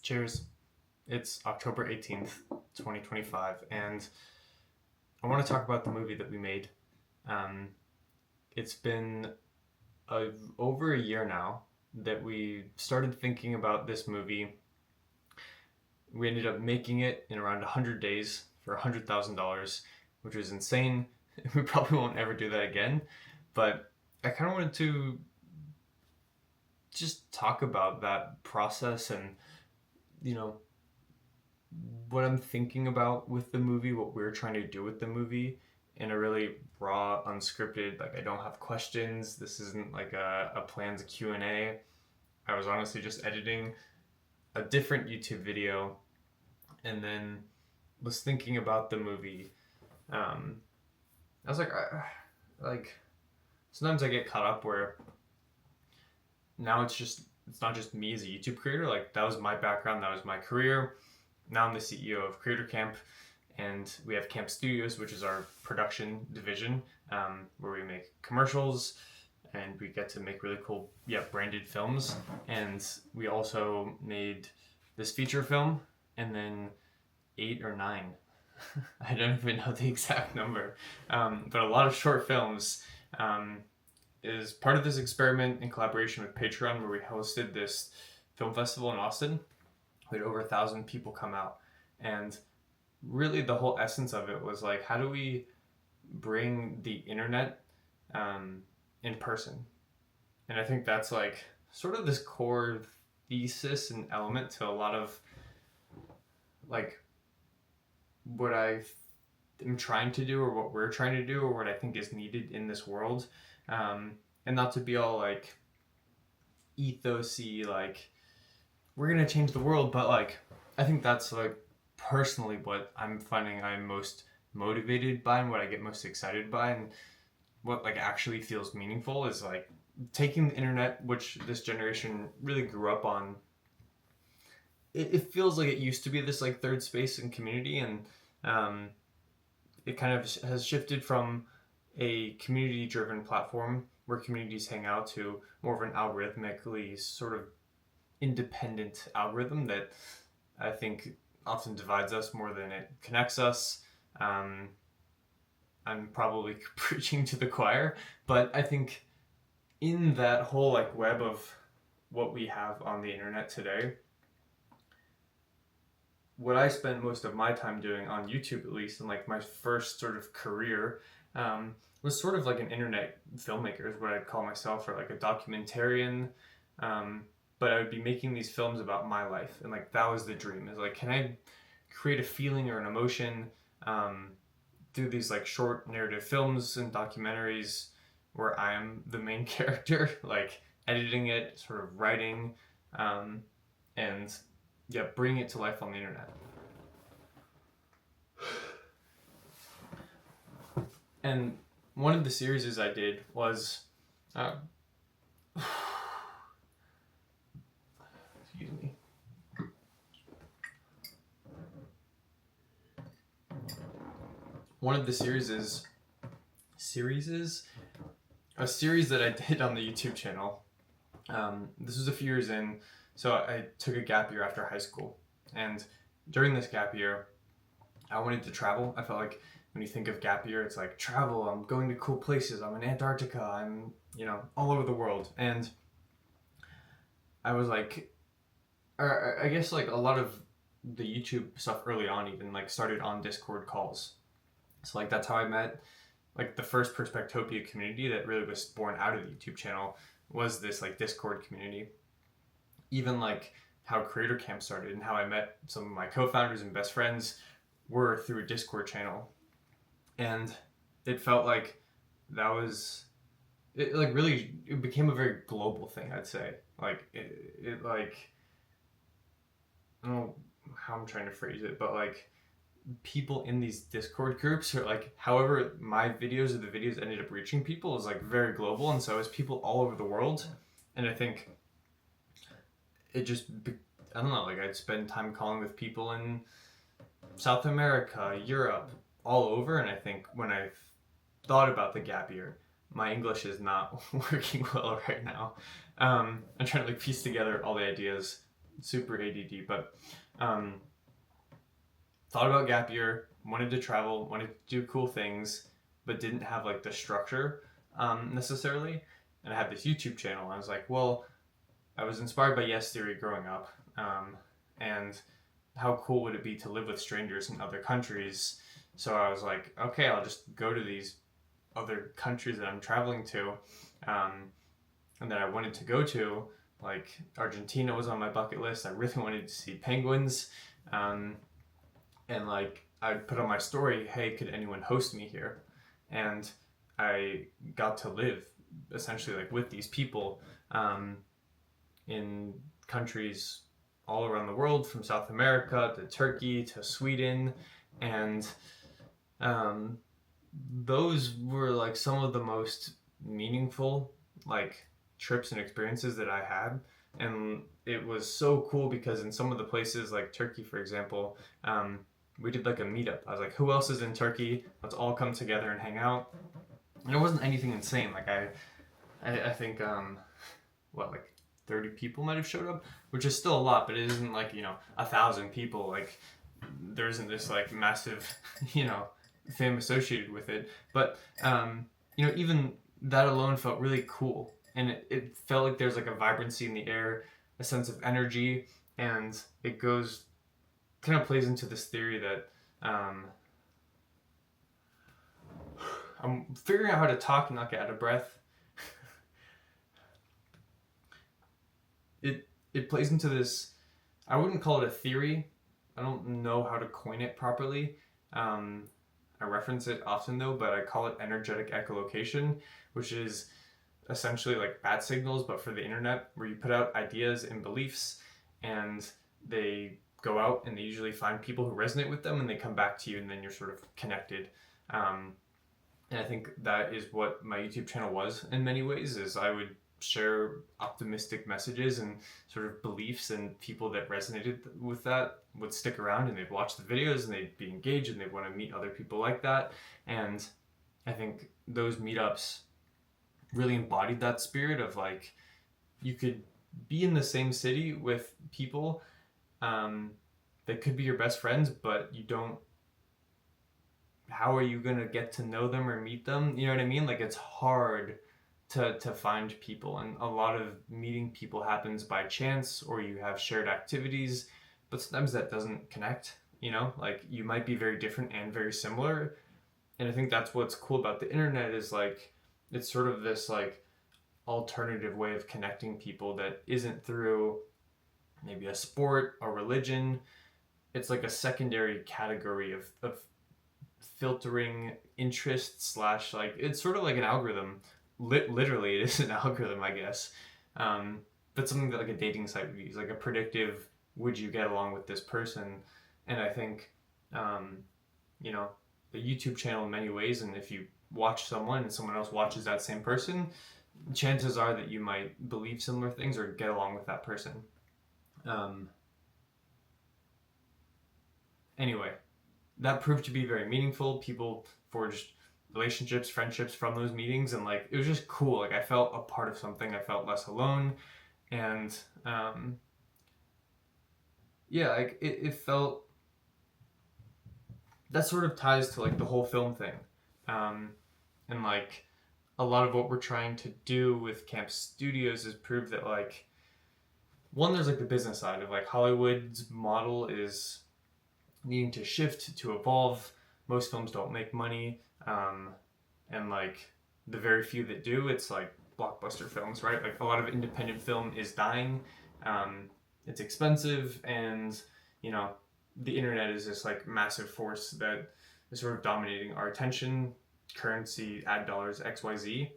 Cheers. It's October 18th, 2025, and I want to talk about the movie that we made. Um, it's been over a year now that we started thinking about this movie. We ended up making it in around 100 days for $100,000, which was insane. We probably won't ever do that again, but I kind of wanted to just talk about that process and, you know, what I'm thinking about with the movie, what we're trying to do with the movie in a really raw, unscripted, like I don't have questions. This isn't like a planned Q&A. I was honestly just editing a different YouTube video and then was thinking about the movie. I was like, sometimes I get caught up where now it's not just me as a YouTube creator. Like that was my background, that was my career. Now I'm the CEO of Creator Camp, and we have Camp Studios, which is our production division, where we make commercials and we get to make really cool, branded films. And we also made this feature film and then 8 or 9. I don't even know the exact number, but a lot of short films is part of this experiment in collaboration with Patreon, where we hosted this film festival in Austin. We had over 1,000 people come out, and really the whole essence of it was like, how do we bring the internet in person? And I think that's like sort of this core thesis and element to a lot of like what I am trying to do, or what we're trying to do, or what I think is needed in this world. And not to be all like ethos-y, like we're gonna change the world, but like I think that's like personally what I'm finding I'm most motivated by and what I get most excited by, and what like actually feels meaningful is like taking the internet, which this generation really grew up on. It feels like it used to be this like third space and community, and it kind of has shifted from a community driven platform where communities hang out to more of an algorithmically sort of independent algorithm that I think often divides us more than it connects us. I'm probably preaching to the choir, but I think in that whole like web of what we have on the internet today, what I spend most of my time doing on YouTube, at least, and like my first sort of career, was sort of like an internet filmmaker is what I'd call myself, or like a documentarian. But I would be making these films about my life, and like that was the dream, is like, can I create a feeling or an emotion through these like short narrative films and documentaries where I am the main character, like editing it, sort of writing, and bringing it to life on the internet. And one of the series I did was excuse me. One of the series is a series that I did on the YouTube channel. This was a few years in, so I took a gap year after high school, and during this gap year, I wanted to travel. I felt like when you think of gap year, it's like travel. I'm going to cool places. I'm in Antarctica. I'm all over the world, and I was like, or I guess like a lot of the YouTube stuff early on even like started on Discord calls. So like that's how I met like the first Perspectopia community that really was born out of the YouTube channel, was this like Discord community. Even like how Creator Camp started and how I met some of my co-founders and best friends were through a Discord channel. And it felt like that was, it became a very global thing, I'd say. Like it like, I don't know how I'm trying to phrase it, but like people in these Discord groups, or like however my videos or the videos ended up reaching people, is like very global. And so it was people all over the world. And I think it just, I don't know, like I'd spend time calling with people in South America, Europe, all over. And I think when I thought about the gap year, my English is not working well right now. I'm trying to like piece together all the ideas super ADD, but um, thought about gap year, wanted to travel, wanted to do cool things, but didn't have like the structure necessarily. And I had this YouTube channel. I was like, well, I was inspired by Yes Theory growing up, and how cool would it be to live with strangers in other countries? So I was like, okay, I'll just go to these other countries that I'm traveling to, um, and that I wanted to go to. Like Argentina was on my bucket list. I really wanted to see penguins, um, and like I put on my story, hey, could anyone host me here? And I got to live essentially like with these people in countries all around the world, from South America to Turkey to Sweden, and um, those were like some of the most meaningful like trips and experiences that I had. And it was so cool because in some of the places like Turkey, for example, we did like a meetup. I was like, who else is in Turkey? Let's all come together and hang out. And it wasn't anything insane. Like I think what, like 30 people might have showed up, which is still a lot, but it isn't like, 1,000 people. Like there isn't this like massive, fame associated with it. But even that alone felt really cool, and it felt like there's like a vibrancy in the air, a sense of energy, and it goes kind of plays into this theory that I'm figuring out how to talk and not get out of breath. It plays into this. I wouldn't call it a theory. I don't know how to coin it properly. I reference it often though, but I call it energetic echolocation, which is essentially like bat signals, but for the internet, where you put out ideas and beliefs, and they go out and they usually find people who resonate with them, and they come back to you, and then you're sort of connected. And I think that is what my YouTube channel was in many ways. Is I would share optimistic messages and sort of beliefs, and people that resonated with that would stick around, and they'd watch the videos and they'd be engaged, and they'd want to meet other people like that. And I think those meetups really embodied that spirit of like, you could be in the same city with people that could be your best friends, but you don't, how are you going to get to know them or meet them? You know what I mean? Like it's hard to find people, and a lot of meeting people happens by chance, or you have shared activities, but sometimes that doesn't connect. Like you might be very different and very similar. And I think that's what's cool about the internet, is like it's sort of this like alternative way of connecting people that isn't through maybe a sport or religion. It's like a secondary category of filtering interests slash, like it's sort of like an algorithm. Literally it is an algorithm, I guess, but something that like a dating site would use, like a predictive, would you get along with this person? And I think the YouTube channel in many ways, and if you watch someone and someone else watches that same person, chances are that you might believe similar things or get along with that person. Anyway, that proved to be very meaningful. People forged relationships, friendships from those meetings, and like it was just cool. Like I felt a part of something. I felt less alone, and like it felt, that sort of ties to like the whole film thing, and like a lot of what we're trying to do with Camp Studios is prove that like, one, there's like the business side of like Hollywood's model is needing to shift, to evolve. Most films don't make money, and like the very few that do, it's like blockbuster films, right? Like a lot of independent film is dying. It's expensive, and the internet is this like massive force that is sort of dominating our attention, currency, ad dollars, XYZ.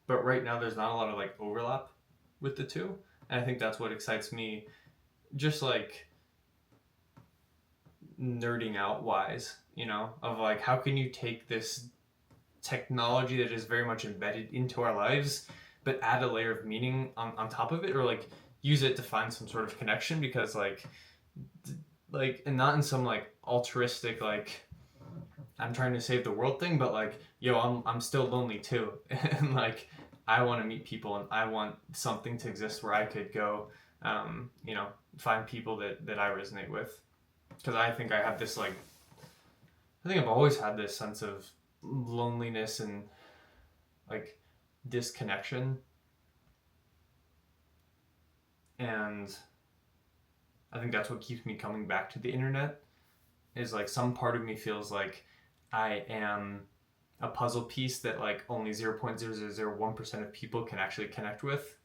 But right now there's not a lot of like overlap with the two, and I think that's what excites me, just like nerding out wise, of like, how can you take this technology that is very much embedded into our lives, but add a layer of meaning on top of it, or like use it to find some sort of connection, because like and not in some like altruistic like I'm trying to save the world thing, but like, yo, I'm still lonely too, and like I want to meet people and I want something to exist where I could go, you know, find people that I resonate with. Because I think I have this like, I think I've always had this sense of loneliness and like disconnection. And I think that's what keeps me coming back to the internet, is like some part of me feels like I am a puzzle piece that like only 0.0001% of people can actually connect with.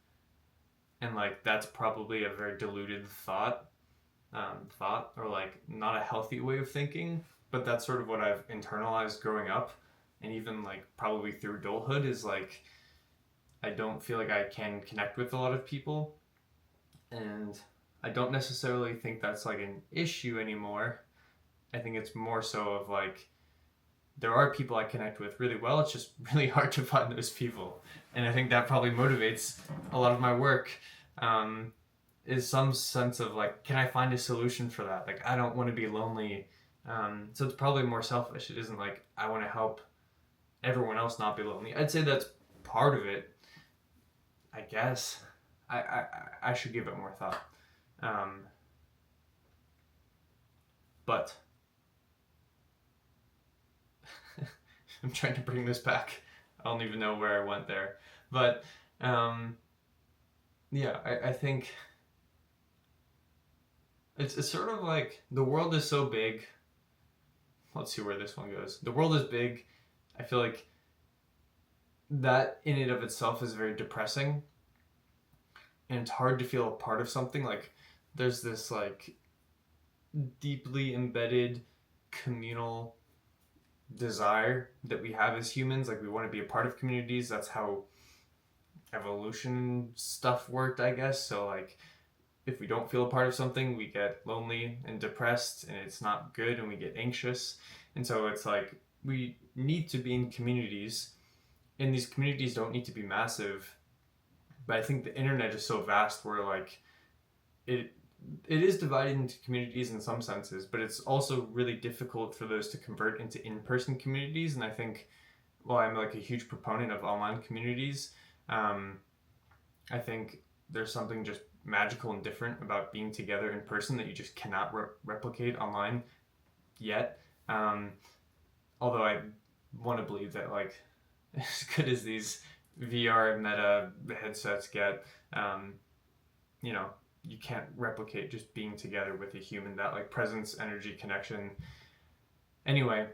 And like that's probably a very diluted thought, or like not a healthy way of thinking, but that's sort of what I've internalized growing up, and even like probably through adulthood, is like I don't feel like I can connect with a lot of people. And I don't necessarily think that's like an issue anymore. I think it's more so of like there are people I connect with really well. It's just really hard to find those people, and I think that probably motivates a lot of my work. Is some sense of like, can I find a solution for that? Like, I don't want to be lonely. So it's probably more selfish. It isn't like I want to help everyone else not be lonely. I'd say that's part of it. I guess I should give it more thought. Um, but I'm trying to bring this back. I don't even know where I went there. But um, yeah, I think it's sort of like the world is so big. Let's see where this one goes. The world is big. I feel like that in and of itself is very depressing, and it's hard to feel a part of something. Like there's this like deeply embedded communal desire that we have as humans. Like we want to be a part of communities. That's how evolution stuff worked, I guess. So like if we don't feel a part of something, we get lonely and depressed, and it's not good, and we get anxious. And so it's like we need to be in communities, and these communities don't need to be massive. But I think the internet is so vast where like it it is divided into communities in some senses, but it's also really difficult for those to convert into in-person communities. And I think, well, I'm like a huge proponent of online communities. Um, I think there's something just magical and different about being together in person that you just cannot replicate online yet. Um, Although I want to believe that like as good as these VR meta headsets get, um, you know, you can't replicate just being together with a human, that like presence, energy, connection. Anyway,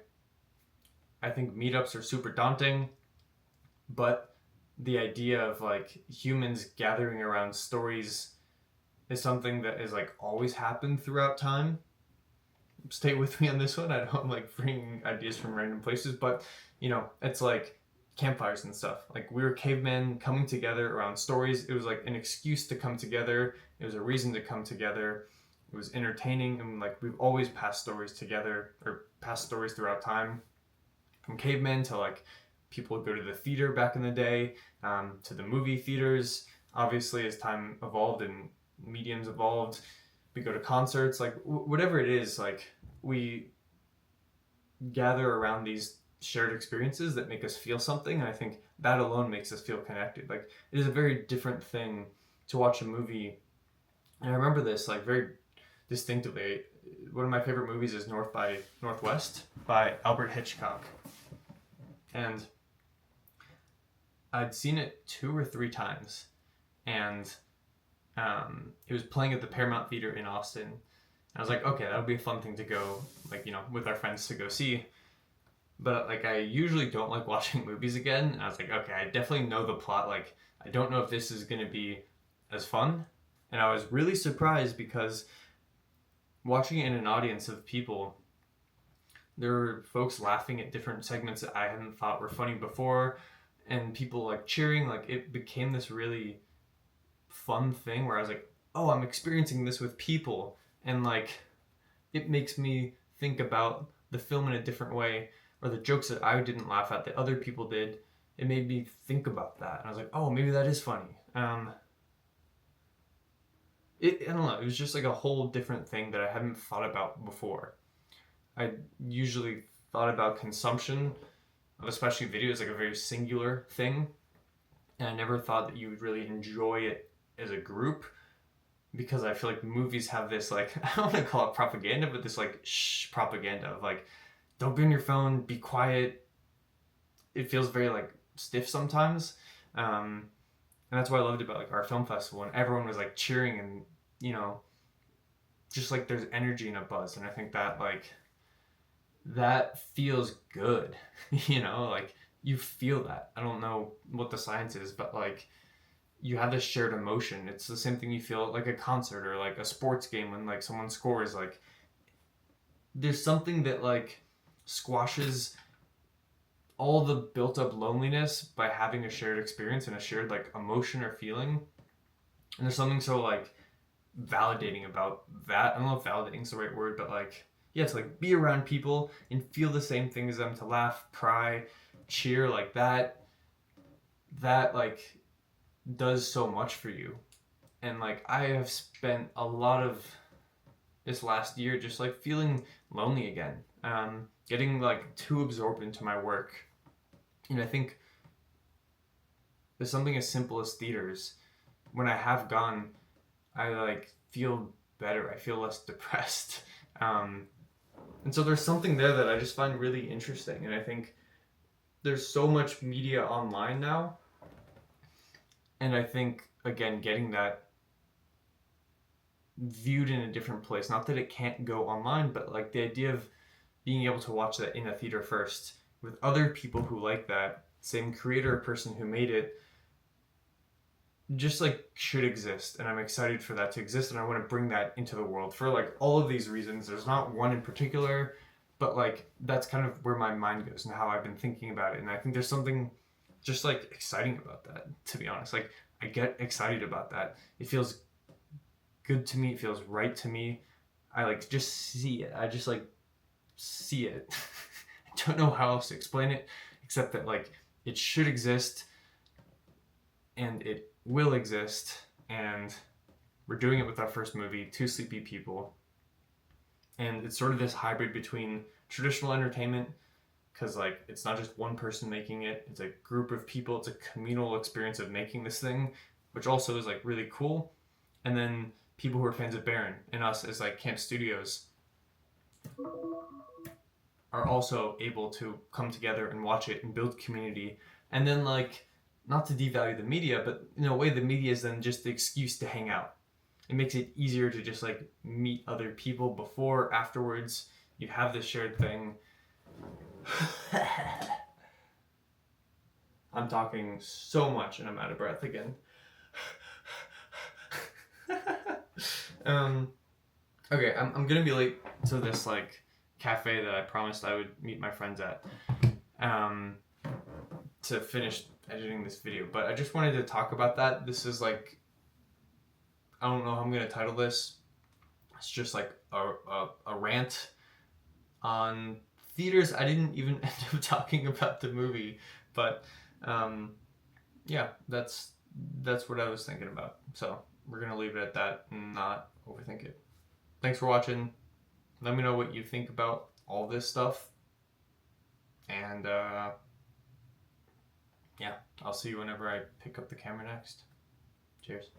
I think meetups are super daunting, but the idea of like humans gathering around stories is something that is like always happened throughout time. Stay with me on this one. I don't like bringing ideas from random places, but you know, it's like campfires and stuff. Like we were cavemen coming together around stories. It was like an excuse to come together. It was a reason to come together. It was entertaining, and like we've always passed stories together, or passed stories throughout time, from cavemen to like people would go to the theater back in the day, to the movie theaters. Obviously, as time evolved and mediums evolved, we go to concerts. Like whatever it is, like we gather around these shared experiences that make us feel something, and I think that alone makes us feel connected. Like it is a very different thing to watch a movie, and I remember this like very distinctively. One of my favorite movies is North by Northwest by Albert Hitchcock, and I'd seen it 2 or 3 times, and it was playing at the Paramount Theater in Austin. I was like, okay, that would be a fun thing to go, like, you know, with our friends to go see. But like, I usually don't like watching movies again. And I was like, okay, I definitely know the plot. Like, I don't know if this is going to be as fun. And I was really surprised because watching it in an audience of people, there were folks laughing at different segments that I hadn't thought were funny before, and people like cheering. Like, it became this really fun thing where I was like, oh, I'm experiencing this with people, and like it makes me think about the film in a different way, or the jokes that I didn't laugh at that other people did. It made me think about that, and I was like, oh, maybe that is funny. I don't know, it was just like a whole different thing that I hadn't thought about before. I usually thought about consumption of especially video as like a very singular thing, and I never thought that you would really enjoy it as a group, because I feel like movies have this, like, I don't want to call it propaganda, but this like shh propaganda of like, don't be on your phone, be quiet. It feels very like stiff sometimes, and that's what I loved about like our film festival, and everyone was like cheering, and you know, just like there's energy and a buzz, and I think that like that feels good. You know, like you feel that. I don't know what the science is, but like you have this shared emotion. It's the same thing you feel at like a concert or like a sports game when like someone scores. Like there's something that like squashes all the built up loneliness by having a shared experience and a shared like emotion or feeling. And there's something so like validating about that. I don't know if validating is the right word, but like, yeah, to like be around people and feel the same thing as them, to laugh, cry, cheer, like that like does so much for you. And like I have spent a lot of this last year just like feeling lonely again, getting like too absorbed into my work. And I think there's something as simple as theaters. When I have gone, I like feel better. I feel less depressed. Um, and so there's something there that I just find really interesting. And I think there's so much media online now. And I think, again, getting that viewed in a different place, not that it can't go online, but like the idea of being able to watch that in a theater first with other people who like that, same creator, person who made it, just like should exist. And I'm excited for that to exist, and I want to bring that into the world for like all of these reasons. There's not one in particular, but like that's kind of where my mind goes and how I've been thinking about it. And I think there's something just like exciting about that, to be honest. Like I get excited about that. It feels good to me, it feels right to me. I like just see it. I just like see it. I don't know how else to explain it except that like it should exist and it will exist, and we're doing it with our first movie, Two Sleepy People. And it's sort of this hybrid between traditional entertainment, because like it's not just one person making it, it's a group of people, it's a communal experience of making this thing, which also is like really cool. And then people who are fans of Baron and us as like Camp Studios are also able to come together and watch it and build community. And then like, not to devalue the media, but in a way the media is then just the excuse to hang out. It makes it easier to just like meet other people before, afterwards. You have this shared thing. I'm talking so much and I'm out of breath again. Okay, I'm gonna be late to this like cafe that I promised I would meet my friends at, to finish editing this video. But I just wanted to talk about that. This is like, I don't know how I'm gonna title this. It's just like a rant on theaters. I didn't even end up talking about the movie, but yeah, that's what I was thinking about. So we're gonna leave it at that and not overthink it. Thanks for watching. Let me know what you think about all this stuff. And yeah, I'll see you whenever I pick up the camera next. Cheers.